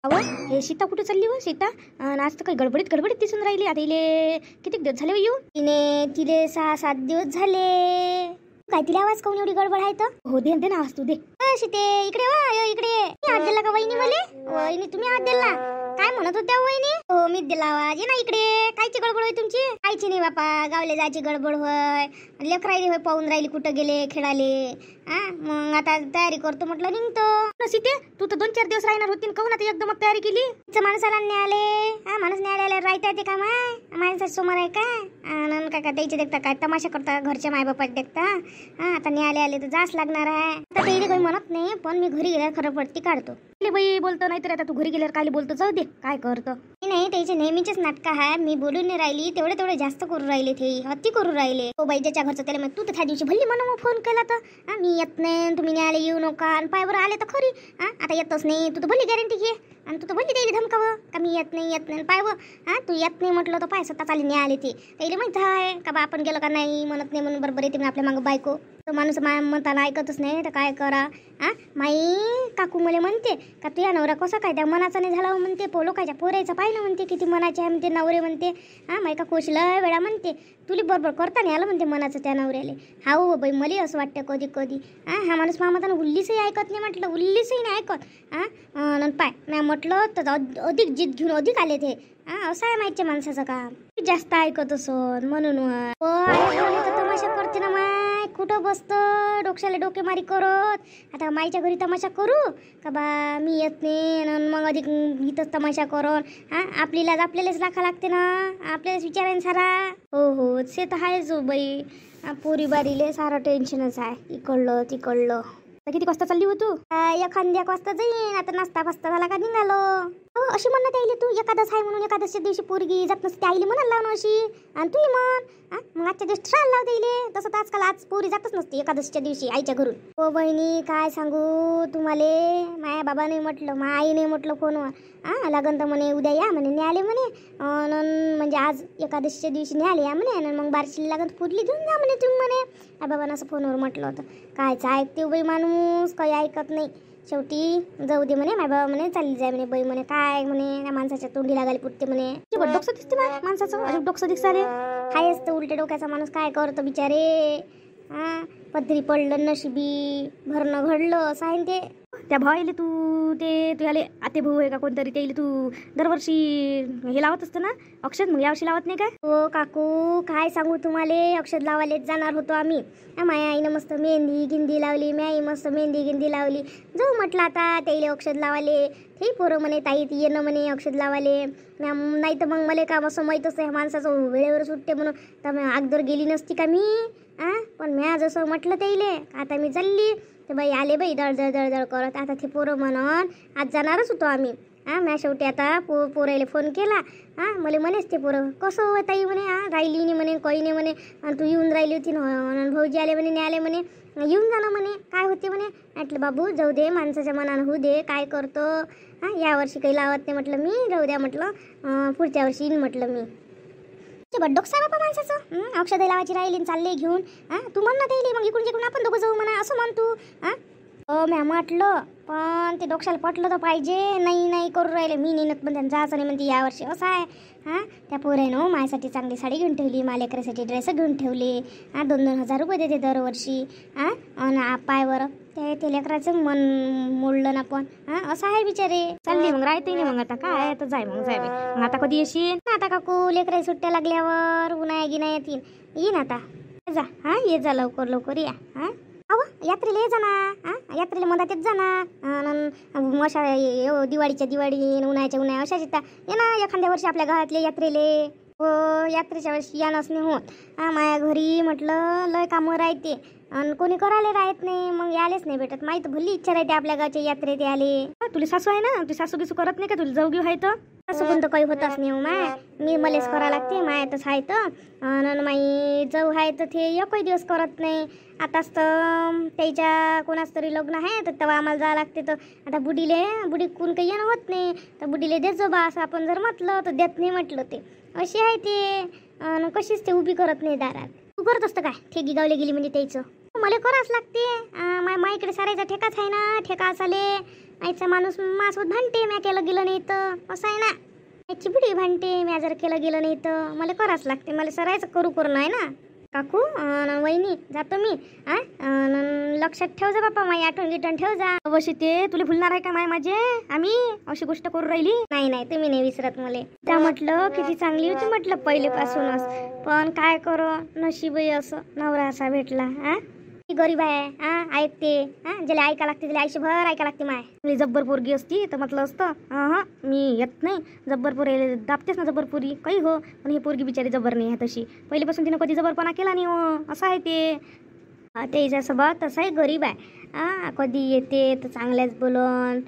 अहो हे सीता कुठे चालली हो सीता? आज तर काही गडबडीत गडबडीत दिसून राहिली. आता इले किती दिवस झाले हो येऊ? तिले 6-7 दिवस झाले. काय तिला आवाज काऊन एवढी गडबड आहे तर? हो दे ना आवाज तू दे. सीते इकडे वा, इकडे आवाज दिला का वहिनी? मले वहिनी तुम्ही आवाज दिला काय म्हणत होत्या वहिनी? हो मी दिला आवाज. ये ना इकडे. कायची गडबड होय तुमची? कायची नाही बापा, गावले जायची गडबड होय. लेकरायली होय पाहून राहिली कुठं गेले खेळाले. मग आता तयारी करतो म्हटलं निघतो. सीते तू तर 2-4 दिवस राहणार होती, काहून आता एकदम तयारी केली? माणसाला न्यायालय माणूस न्यायालयाला राहता येते का? माणसा समोर आहे का? आनंद काका द्यायचे देखता काय तमाशा करता घरच्या मायबापाचे देखता. आता न्यायालयाला तर जास्त लागणार आहे. आता ते काही म्हणत नाही, पण मी घरी गेल्यावर खरं पडती काढतो. बाई बोलतो नाही तर आता तू घरी गेल्यावर काय बोलतो? जाऊ दे काय करतो. नाही त्याचे नेहमीचेच नाटक आहे. मी बोलून नाही राहिली, तेवढे जास्त करू राहिले, ते अति करू राहिले. हो बाई ज्याच्या घरचं त्याला तू तर त्या दिवशी भल्ली म्हणून फोन केला तर मी येत नाही, तुम्ही न्यायाला येऊ नका. आणि पायवर आले तर खरी आता येतच नाही. तू तर भल्ली गॅरंटी घे आणि तू तर भल्ली द्यायला धमकावं का मी येत नाही पायवर. तू येत नाही म्हटलं तर पाय स्वतः चाली न्यायालय ते त्याला माहित आहे का बा आपण गेलो का नाही. म्हणत नाही म्हणून बरोबर येते म्हणून आपल्या मागं बायको. तो माणूस म्हणताना ऐकतच नाही तर काय करा. माई काकू मला म्हणते का तू या नवरा कसा काय त्या मनाचा नाही झाला म्हणते. लोकांच्या पोरायचा पाहिलं म्हणते किती मनाचे आहे म्हणते नवरे म्हणते. माई का कोशला वेळा म्हणते तुला बरोबर करता नाही आलं म्हणते मनाचं त्या नवऱ्याले. हो बाई मला असं वाटतं कधी कधी हा माणूस मामाताना उल्लीसही ऐकत नाही म्हटलं, उल्लीसही नाही ऐकत. पाय नाही म्हटलं तर अधिक जिद घेऊन अधिक आले ते. असं आहे माहितीच्या माणसाचं काम. जास्त ऐकत असत म्हणून तमाशा करते ना माय. कुठं बसतं डोक्याला डोकेमारी करत. आता माईच्या घरी तमाशा करू का बा मी येत नाही मग अधिक इथंच तमाशा करून आपल्यालाच राखा लागते ना. आपल्यालाच विचारायला सारा. हो ते तर आहेच बाई. पोरी बारीले सारं टेन्शनच आहे. इकडलं तिकडलं. किती वाजता चालली हो तू? एखाद्या वाजता जाईन. आता नाश्ता फास्ता झाला का निघालो. अशी म्हणत यायली तू एकादश आहे म्हणून. एकादशीच्या दिवशी पोरगी जात नसते आईली म्हणायला लावणं अशी. आणि तू म्हण मग आजच्या दिवस ट्रायल लावते इले. तसं तर आजकाल आज पोरी जातच नसते एकादशीच्या दिवशी आईच्या घरून. हो बहिणी काय सांगू तुम्हाला. माया बाबा नाही म्हटलं, मा आई नाही म्हटलं फोनवर. लागन तर म्हणे उद्या या म्हणे न्यायालय म्हणे. म्हणजे आज एकादशीच्या दिवशी न्यायालय या म्हणे. आणि मग बारशीला लागन पुरली घेऊन जा म्हणे तुम्ही म्हणे. बाबांना असं फोनवर म्हटलं होतं. कायचं ऐकते बाई माणूस, काही ऐकत नाही. शेवटी जाऊ दे म्हणे. माय बाबा म्हणे चालली जाय म्हणे. बाई म्हणे काय म्हणे त्या माणसाच्या तोंडी लागायला पुरते म्हणे. डोकं दिसते माणसाचं अजून डोकं दिसते. हायच तर उलटे डोक्याचा माणूस काय करतो बिचारे. पदरी पडलं नशिबी भरणं घडलं असं आहे ते. त्या भावाले तू ते तुझ्याले आते भाऊ आहे का कोणतरी त्याला तू दरवर्षी हे लावत असतं ना अक्षद. मग यावर्षी लावत नाही काय? हो काकू काय सांगू तुम्हाला. अक्षद लावायलाच जाणार होतो आम्ही. माया आईनं मस्त मेहंदी गिंदी लावली. मी आई मस्त मेहंदी गिंदी लावली. जाऊ म्हटलं आता त्याला अक्षद लावाले. ते पोरं म्हणे ताई येणं म्हणे अक्षद लावाले. नाही तर मग मला काम असं माहीतच आहे माणसाचं वेळेवर सुटते म्हणून. तर मग अगोदर गेली नसती का मी. पण मी आज असं म्हटलं त्याले आता मी चालली. तर बाई आले बाई दळदळ करत. आता ते पोरं म्हणत आज जाणारच होतो आम्ही. म्या शेवटी आता पोरायला फोन केला. मला म्हणेच ते पोरं कसं हो ताई म्हणे. राहिली नाही म्हणे काही नाही म्हणे. आणि तू येऊन राहिली होती ना भाऊजी आले म्हणे न्यायालय म्हणे. येऊन जा ना म्हणे. काय होते म्हणे. म्हटलं बाबू जाऊ दे माणसाच्या मनानं होऊ दे काय करतो. यावर्षी काही लावत नाही म्हटलं मी. जाऊ द्या म्हटलं पुढच्या वर्षी येईन म्हटलं मी. बड्डोक्स आहे बाबा माणसाचं. औषधं लावायची राहिली चालले घेऊन. तू म्हण ना त्याला मग इकडून जिकडून आपण दोघं जाऊ म्हणा असं म्हण तू. म्या म्हटलं पण ते डोक्याला पटलं तर पाहिजे. नाही करू राहिले मी नेनत पण त्यांना जायचं नाही म्हणते यावर्षी असं आहे. त्या पोरानं माझ्यासाठी चांगली साडी घेऊन ठेवली. मला लेकरासाठी ड्रेस घेऊन ठेवले. 2,000 रुपये देते दरवर्षी. आणि पायवर ते लेकराचं मन मोडलं ना पण. असं आहे बिचारे. चालली मग राहते नाही मग आता काय तर जाय मग मग आता कधी येशील? आता काकू लेकरा सुट्ट्या लागल्यावर उन्हाळ्या गिना येतील. येईन आता जा. ये जा लवकर या. यात्रेला ये जा ना. यात्रेला मधात येत जा ना. अशा दिवाळीच्या दिवाळी उन्हाळ्या अशाच येतात. ये ना एखाद्या वर्षी आपल्या गावातले यात्रेले. यात्रेच्या वर्षी यानच नाही होत. माझ्या घरी म्हटलं लय कामं राहते आणि कोणी करायला राहत नाही. मग यालेच नाही भेटत. माहीत भल्ली इच्छा राहते आपल्या गावच्या यात्रेत याले. तुला सासू आहे ना. तू सासू बिसू करत नाही का? तुला जाऊ घेऊ आहे तर सासू कोणतं काही होतच नाही हो माय. मी मलेच करा लागते मायातच आहे तर. आणि माई जाऊ आहे तर ते एकही दिवस करत नाही. आताच तर त्याच्या कोणाच तरी लग्न आहे तर तेव्हा आम्हाला जावं लागते. तर आता बुडी कोण काही येणं होत नाही. तर बुडीले देत जो बा असं आपण जर म्हटलं तर देत नाही म्हटलं ते अशी आहे ते. कशीच ते उभी करत नाही दारात. तू करत असतं काय ठेगी गावले गेली म्हणजे त्याचं. मला करावंच लागते. माईकडे सारायचा ठेकाच आहे ना. ठेका असाले आईचा माणूस मासोबत भांडते. म्या केलं गेलं नाही तर असं आहे ना. याची बुडी भांडते म्या जर केलं गेलं नाही तर मला करावंच लागते. मला सरायचं करू नाही ना. काकू वहिनी जातो मी. लक्षात ठेव जा बाप्पा. माई आठवण गिटण ठेव जा. अवश्य ते तुला भुलणार आहे का माय माझे आम्ही अशी गोष्ट करू राहिली. नाही तुम्ही नाही विसरत मला. त्या म्हटलं किती चांगली होती म्हटलं पहिलेपासूनच. पण काय करो नशीबही असं नवरा असा भेटला. गरीब आहे ऐकते. ज्याला ऐका लागते त्याला आयुष्यभर ऐका लागते. माय जब्बर पोरगी असती तर म्हटलं असतं मी येत नाही. जब्बर पोर दाबतेच ना जब्बर पोरी काही हो. पण ही पोरगी बिचारी जबर नाही आहे तशी. पहिल्यापासून तिनं कधी जबरपणा केला नाही हो. असं आहे ते. त्याचा स्वभाव तसाही गरीब आहे. कधी येते तर चांगल्याच बोलन.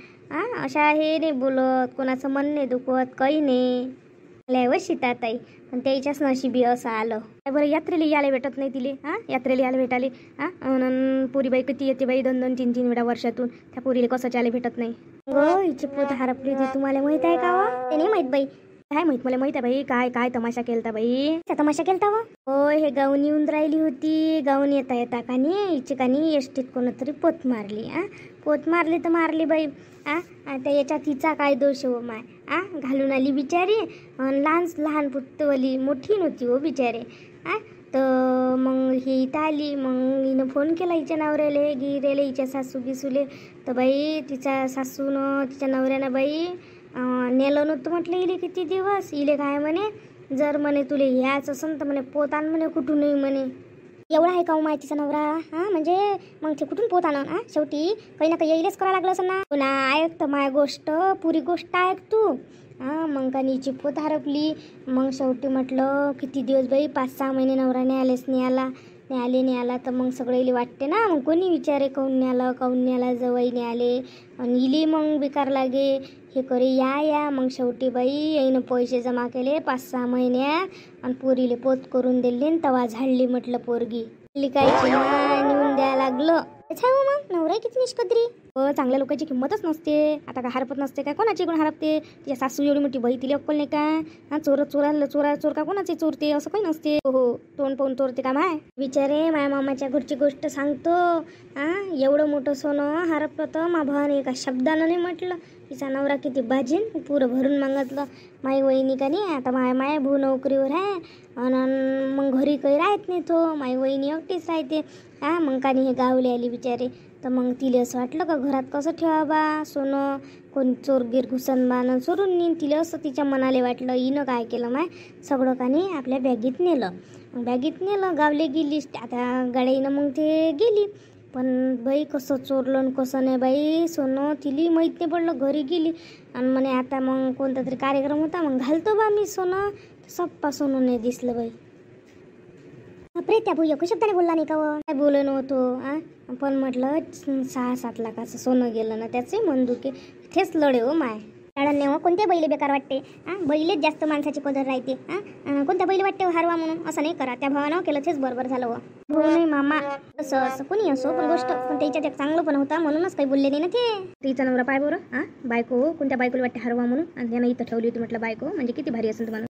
अशा हे नाही बोलत. कोणाचं मन नाही दुखवत काही नाही. लय सीताताई. पण त्याच्याच नशिबी असं आलं. बरं यात्रेला यायला भेटत नाही तिले. यात्रेला यायला भेटाले. पोरी बाई किती येते बाई 2-2, 3-3 वेळा वर्षातून. त्या पोरीला कसं यायला भेटत नाही. हिची पोत हरपली होती. तुम्हाला माहित आहे का? ते नाही माहित बाई. काय माहित मला माहित आहे बाई. काय काय तमाशा केलता बाई. तमाशा केलता हो. हे गाऊन येऊन राहिली होती. गाऊन येता कानी हिची कानी एसटीत कोणतरी पोत मारली. पोत मारली तर मारली बाई. आता याच्यात तिचा काय दोष हो माय. घालून आली बिचारी. लहान पुत्तवली मोठी नव्हती हो बिचारे. तर मग ही इथं आली. मग हिनं फोन केला हिच्या नवऱ्याले गिरेले हिच्या सासू गिसूले. तर बाई तिच्या सासूनं तिच्या नवऱ्यानं बाई नेलं नव्हतं म्हटलं इले किती दिवस. इले काय म्हणे जर म्हणे तुले ह्याच असन तर म्हणे पोत आण म्हणे कुठूनही म्हणे. एवढा आहे का हो माहितीचा नवरा. म्हणजे मग ते कुठून पोत आणन. शेवटी काही ना काही येईलच करावं लागलं असं ना. पुन्हा ऐक तर माय गोष्ट पुरी गोष्ट ऐक तू. मग कानीची पोत हरपली. मग शेवटी म्हटलं किती दिवस बाई 5-6 महिने नवरा नाही आला तर मग सगळे वाटते ना. मग कोणी विचारे काऊन न्याला जवळ न्याले. आणि इली मग बेकार लागे हे करे या. मग शेवटी बाई येईनं पैसे जमा केले 5-6 महिन्या. आणि पोरीले पोत करून दिली. तवा झाडली म्हटलं पोरगी. लिकायची ना नेऊन द्यायला लागलं. मग नवरा किती निष्कद्री. चांगल्या लोकांची किंमतच नसते. आता काय हरपत नसते काय. कोणाची कोण हरपते. तिच्या सासू एवढी मोठी बाई तिला अक्कल नाही का. चोर का कोणाचे चोरते असं काही नसते. हो तोंड पाहून चोरते का माय. विचारे माया मामाच्या घरची गोष्ट सांगतो. एवढं मोठं सोनं हरपलं तर मा भावाने एका शब्दानं नाही म्हटलं. तिचा नवरा किती बाजीन पुरं भरून मागितलं. माई वहिनी का नाही आता माय भाऊ नोकरीवर आहे. आणि मग घरी काही राहत नाही तो. माई वहिनी एकटीच राहते. मग का नाही हे गावले आली बिचारे. तर मग तिला असं वाटलं का घरात कसं ठेवा बा सोनं. कोण चोरगीर घुसन बानं चोरून नेईन. तिला असं तिच्या मनाले वाटलं. हिनं काय केलं माय सगळं का नाही आपल्या बॅगीत नेलं. गावले गेली आता गाडीनं मग ते गेली. पण बाई कसं चोरलं आणि कसं नाही बाई सोनं तिली माहीत नाही पडलं. घरी गेली आणि म्हणे आता मग कोणता तरी कार्यक्रम होता मग घालतो बा मी सोनं. सप्पा सोनं नाही दिसलं बाई. बापरे त्या भाऊ एक शब्दाने बोलला नाही का. काय बोलत नव्हतो. पण म्हटलं 6-7 लाखाचं सोनं गेलं ना त्याचे मन दुखे. तेच लढे हो माय. नाही हो कोणत्या बैले बेकार वाटते. बैलेच जास्त माणसाची कदर राहते. कोणत्या बैल वाटते हरवा म्हणून असं नाही करा. त्या भावानं केलं तेच बरोबर झालं हो. हो नाही मामा असं कोणी असो पण गोष्ट पण त्याच्यात एक चांगलं पण होता म्हणूनच काही बोलले नाही ना ते. तिचा नवरा पाय बरं बायको कोणत्या बायकोला वाटते हरवा म्हणून. आणि त्यानं इथं ठेवली होती म्हटलं बायको म्हणजे किती भारी असेल तुम्हाला.